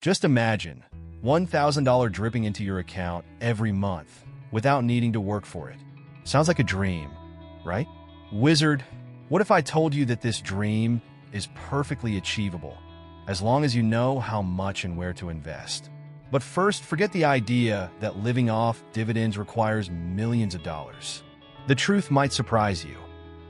Just imagine $1,000 dripping into your account every month without needing to work for it. Sounds like a dream, right? Wizard, what if I told you that this dream is perfectly achievable, as long as you know how much and where to invest? But first, forget the idea that living off dividends requires millions of dollars. The truth might surprise you,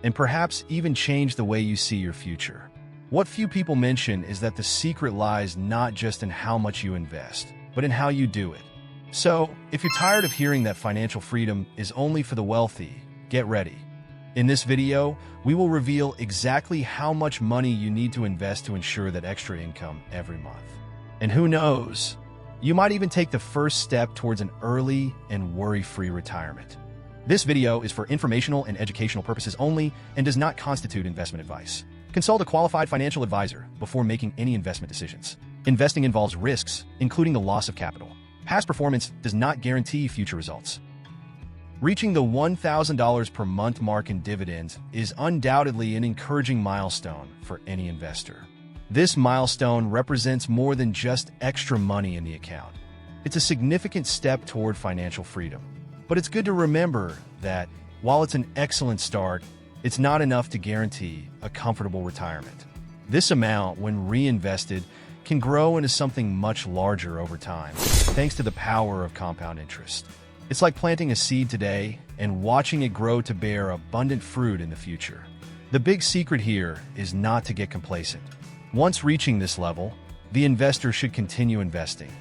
and perhaps even change the way you see your future. What few people mention is that the secret lies not just in how much you invest, but in how you do it. So, if you're tired of hearing that financial freedom is only for the wealthy, get ready. In this video, we will reveal exactly how much money you need to invest to ensure that extra income every month. And who knows, you might even take the first step towards an early and worry-free retirement. This video is for informational and educational purposes only and does not constitute investment advice. Consult a qualified financial advisor before making any investment decisions. Investing involves risks, including the loss of capital. Past performance does not guarantee future results. Reaching the $1,000 per month mark in dividends is undoubtedly an encouraging milestone for any investor. This milestone represents more than just extra money in the account. It's a significant step toward financial freedom. But it's good to remember that, while it's an excellent start, it's not enough to guarantee a comfortable retirement. This amount, when reinvested, can grow into something much larger over time, thanks to the power of compound interest. It's like planting a seed today and watching it grow to bear abundant fruit in the future. The big secret here is not to get complacent. Once reaching this level, the investor should continue investing,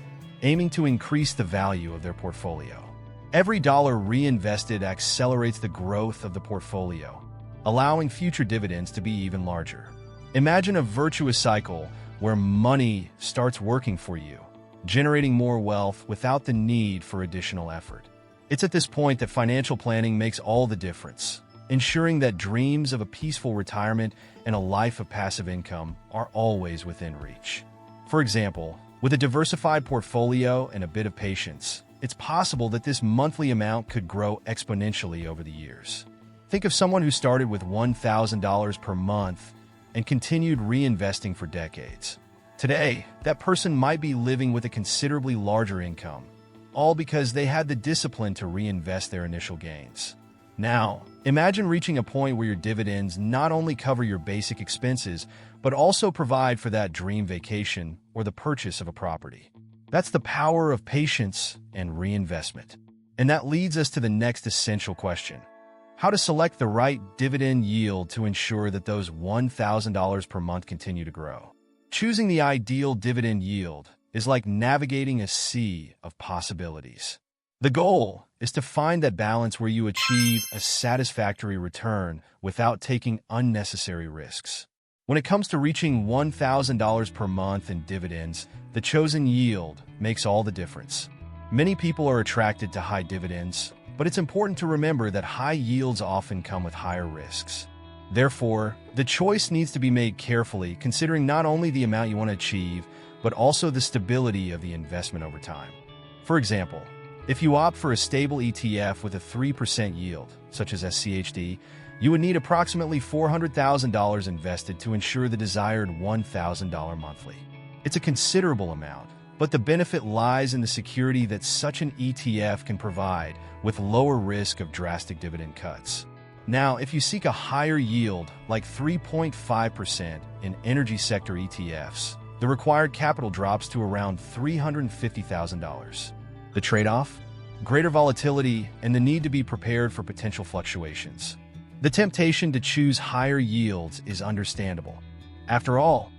aiming to increase the value of their portfolio. Every dollar reinvested accelerates the growth of the portfolio, allowing future dividends to be even larger. Imagine a virtuous cycle where money starts working for you, generating more wealth without the need for additional effort. It's at this point that financial planning makes all the difference, ensuring that dreams of a peaceful retirement and a life of passive income are always within reach. For example, with a diversified portfolio and a bit of patience, it's possible that this monthly amount could grow exponentially over the years. Think of someone who started with $1,000 per month and continued reinvesting for decades. Today, that person might be living with a considerably larger income, all because they had the discipline to reinvest their initial gains. Now, imagine reaching a point where your dividends not only cover your basic expenses, but also provide for that dream vacation or the purchase of a property. That's the power of patience and reinvestment. And that leads us to the next essential question: how to select the right dividend yield to ensure that those $1,000 per month continue to grow. Choosing the ideal dividend yield is like navigating a sea of possibilities. The goal is to find that balance where you achieve a satisfactory return without taking unnecessary risks. When it comes to reaching $1,000 per month in dividends, the chosen yield makes all the difference. Many people are attracted to high dividends, but it's important to remember that high yields often come with higher risks. Therefore, the choice needs to be made carefully, considering not only the amount you want to achieve, but also the stability of the investment over time. For example, if you opt for a stable ETF with a 3% yield, such as SCHD, you would need approximately $400,000 invested to ensure the desired $1,000 monthly. It's a considerable amount, but the benefit lies in the security that such an ETF can provide, with lower risk of drastic dividend cuts. Now, if you seek a higher yield, like 3.5% in energy sector ETFs, the required capital drops to around $350,000. The trade-off? Greater volatility and the need to be prepared for potential fluctuations. The temptation to choose higher yields is understandable. After all,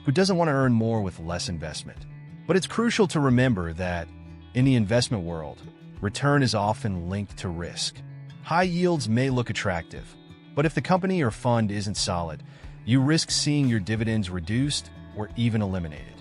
who doesn't want to earn more with less investment? But it's crucial to remember that, in the investment world, return is often linked to risk. High yields may look attractive, but if the company or fund isn't solid, you risk seeing your dividends reduced or even eliminated.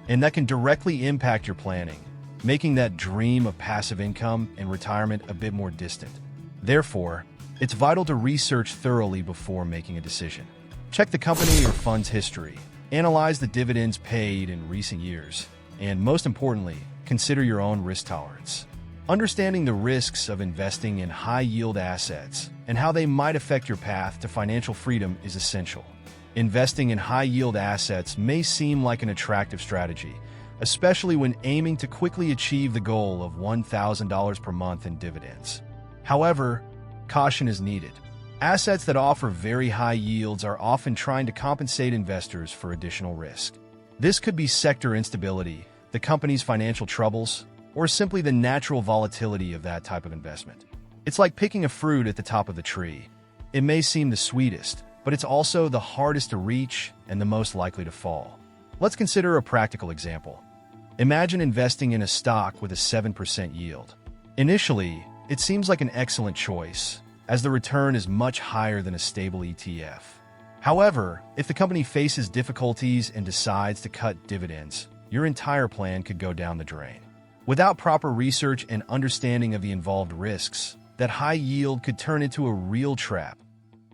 And that can directly impact your planning, making that dream of passive income and retirement a bit more distant. Therefore, it's vital to research thoroughly before making a decision. Check the company or fund's history, analyze the dividends paid in recent years, and most importantly, consider your own risk tolerance. Understanding the risks of investing in high-yield assets and how they might affect your path to financial freedom is essential. Investing in high-yield assets may seem like an attractive strategy, especially when aiming to quickly achieve the goal of $1,000 per month in dividends. However, caution is needed. Assets that offer very high yields are often trying to compensate investors for additional risk. This could be sector instability, the company's financial troubles, or simply the natural volatility of that type of investment. It's like picking a fruit at the top of the tree. It may seem the sweetest, but it's also the hardest to reach and the most likely to fall. Let's consider a practical example. Imagine investing in a stock with a 7% yield. Initially, it seems like an excellent choice, as the return is much higher than a stable ETF. However, if the company faces difficulties and decides to cut dividends, your entire plan could go down the drain. Without proper research and understanding of the involved risks, that high yield could turn into a real trap,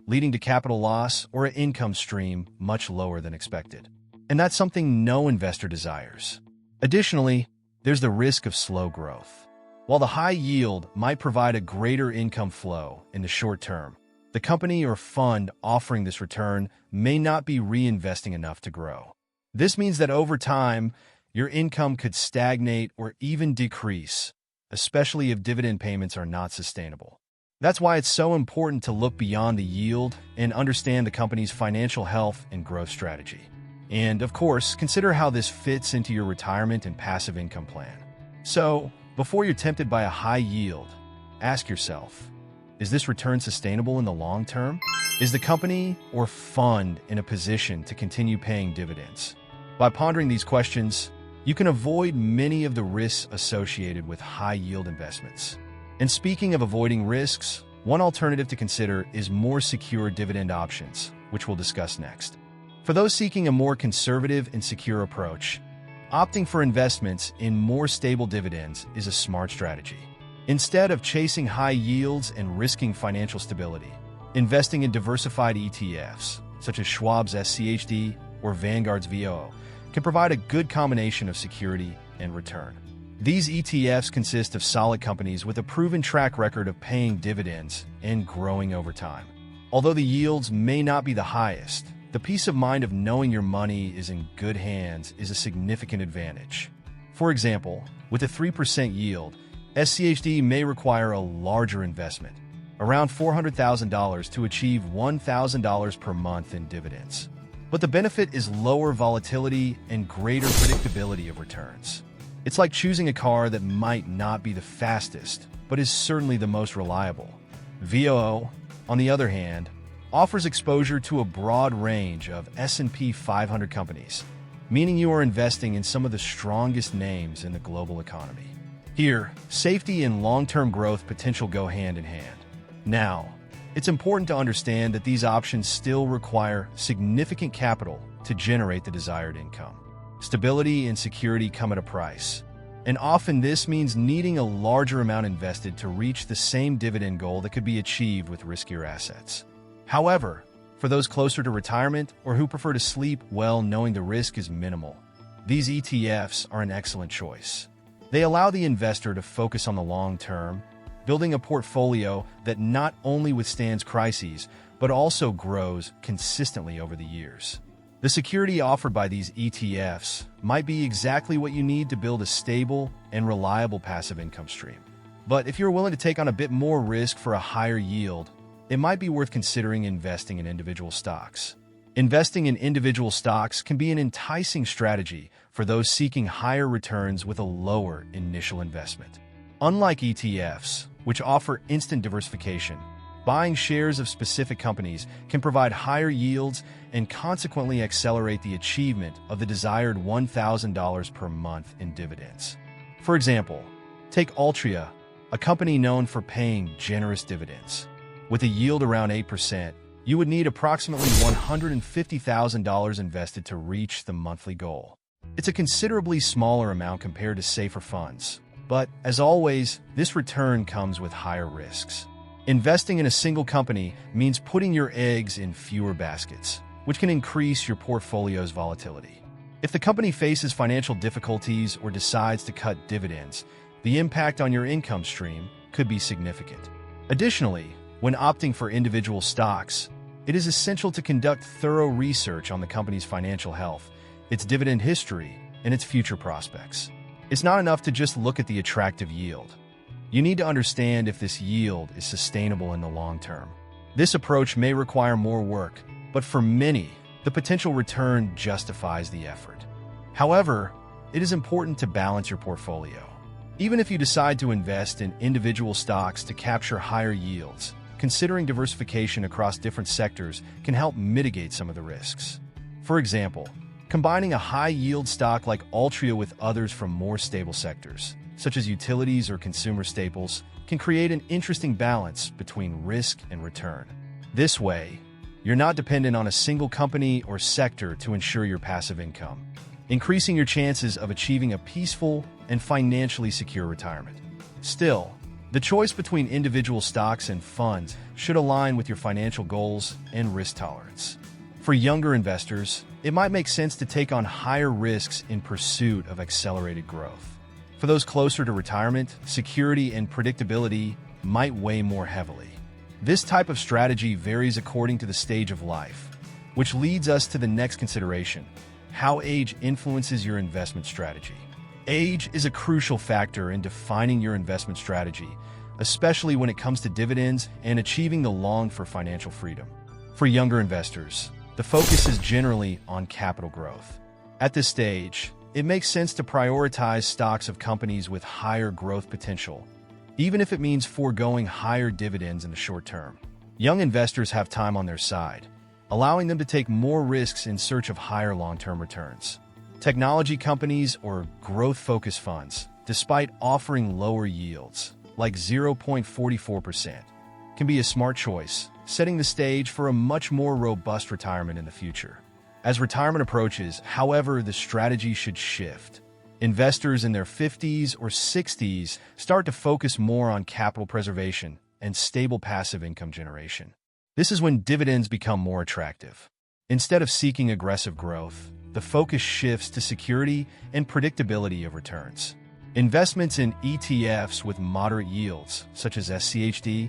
leading to capital loss or an income stream much lower than expected. And that's something no investor desires. Additionally, there's the risk of slow growth. While the high yield might provide a greater income flow in the short term, the company or fund offering this return may not be reinvesting enough to grow. This means that over time, your income could stagnate or even decrease, especially if dividend payments are not sustainable. That's why it's so important to look beyond the yield and understand the company's financial health and growth strategy. And, of course, consider how this fits into your retirement and passive income plan. So, before you're tempted by a high yield, ask yourself, is this return sustainable in the long term? Is the company or fund in a position to continue paying dividends? By pondering these questions, you can avoid many of the risks associated with high-yield investments. And speaking of avoiding risks, one alternative to consider is more secure dividend options, which we'll discuss next. For those seeking a more conservative and secure approach, opting for investments in more stable dividends is a smart strategy. Instead of chasing high yields and risking financial stability, investing in diversified ETFs, such as Schwab's SCHD or Vanguard's VOO, can provide a good combination of security and return. These ETFs consist of solid companies with a proven track record of paying dividends and growing over time. Although the yields may not be the highest, the peace of mind of knowing your money is in good hands is a significant advantage. For example, with a 3% yield, SCHD may require a larger investment, around $400,000 to achieve $1,000 per month in dividends. But the benefit is lower volatility and greater predictability of returns. It's like choosing a car that might not be the fastest, but is certainly the most reliable. VOO, on the other hand, offers exposure to a broad range of S&P 500 companies, meaning you are investing in some of the strongest names in the global economy. Here, safety and long-term growth potential go hand in hand. Now, it's important to understand that these options still require significant capital to generate the desired income. Stability and security come at a price, and often this means needing a larger amount invested to reach the same dividend goal that could be achieved with riskier assets. However, for those closer to retirement or who prefer to sleep well knowing the risk is minimal, these ETFs are an excellent choice. They allow the investor to focus on the long term, building a portfolio that not only withstands crises, but also grows consistently over the years. The security offered by these ETFs might be exactly what you need to build a stable and reliable passive income stream. But if you're willing to take on a bit more risk for a higher yield, it might be worth considering investing in individual stocks. Investing in individual stocks can be an enticing strategy for those seeking higher returns with a lower initial investment. Unlike ETFs, which offer instant diversification, buying shares of specific companies can provide higher yields and consequently accelerate the achievement of the desired $1,000 per month in dividends. For example, take Altria, a company known for paying generous dividends. With a yield around 8%, you would need approximately $150,000 invested to reach the monthly goal. It's a considerably smaller amount compared to safer funds, but as always, this return comes with higher risks. Investing in a single company means putting your eggs in fewer baskets, which can increase your portfolio's volatility. If the company faces financial difficulties or decides to cut dividends, the impact on your income stream could be significant. Additionally, when opting for individual stocks, it is essential to conduct thorough research on the company's financial health, its dividend history, and its future prospects. It's not enough to just look at the attractive yield. You need to understand if this yield is sustainable in the long term. This approach may require more work, but for many, the potential return justifies the effort. However, it is important to balance your portfolio. Even if you decide to invest in individual stocks to capture higher yields, considering diversification across different sectors can help mitigate some of the risks. For example, combining a high-yield stock like Altria with others from more stable sectors, such as utilities or consumer staples, can create an interesting balance between risk and return. This way, you're not dependent on a single company or sector to ensure your passive income, increasing your chances of achieving a peaceful and financially secure retirement. Still, the choice between individual stocks and funds should align with your financial goals and risk tolerance. For younger investors, it might make sense to take on higher risks in pursuit of accelerated growth. For those closer to retirement, security and predictability might weigh more heavily. This type of strategy varies according to the stage of life, which leads us to the next consideration: how age influences your investment strategy. Age is a crucial factor in defining your investment strategy, especially when it comes to dividends and achieving the long-for financial freedom. For younger investors, the focus is generally on capital growth. At this stage, it makes sense to prioritize stocks of companies with higher growth potential, even if it means foregoing higher dividends in the short term. Young investors have time on their side, allowing them to take more risks in search of higher long-term returns. Technology companies or growth-focused funds, despite offering lower yields, like 0.44%, can be a smart choice, setting the stage for a much more robust retirement in the future. As retirement approaches, however, the strategy should shift. Investors in their 50s or 60s start to focus more on capital preservation and stable passive income generation. This is when dividends become more attractive. Instead of seeking aggressive growth, the focus shifts to security and predictability of returns. Investments in ETFs with moderate yields, such as SCHD,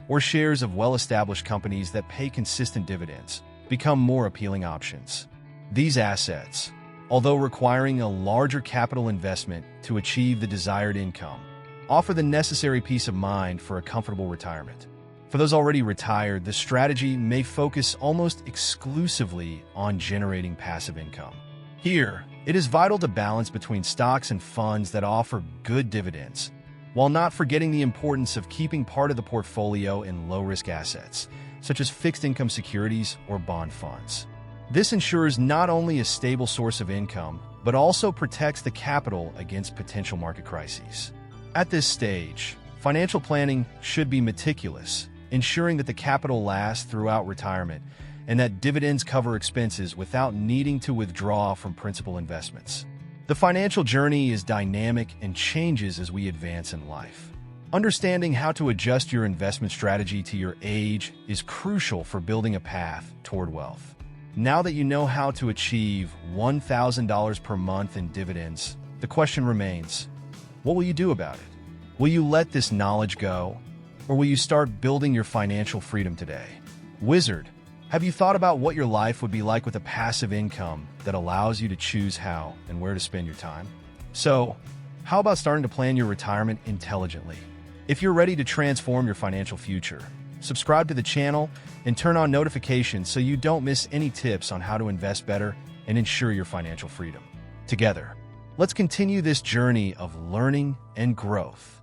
or shares of well-established companies that pay consistent dividends, become more appealing options. These assets, although requiring a larger capital investment to achieve the desired income, offer the necessary peace of mind for a comfortable retirement. For those already retired, the strategy may focus almost exclusively on generating passive income. Here, it is vital to balance between stocks and funds that offer good dividends, while not forgetting the importance of keeping part of the portfolio in low-risk assets, such as fixed income securities or bond funds. This ensures not only a stable source of income, but also protects the capital against potential market crises. At this stage, financial planning should be meticulous, ensuring that the capital lasts throughout retirement and that dividends cover expenses without needing to withdraw from principal investments. The financial journey is dynamic and changes as we advance in life. Understanding how to adjust your investment strategy to your age is crucial for building a path toward wealth. Now that you know how to achieve $1,000 per month in dividends, the question remains, what will you do about it? Will you let this knowledge go? Or will you start building your financial freedom today? Wizard, have you thought about what your life would be like with a passive income that allows you to choose how and where to spend your time? So, how about starting to plan your retirement intelligently? If you're ready to transform your financial future, subscribe to the channel and turn on notifications so you don't miss any tips on how to invest better and ensure your financial freedom. Together, let's continue this journey of learning and growth.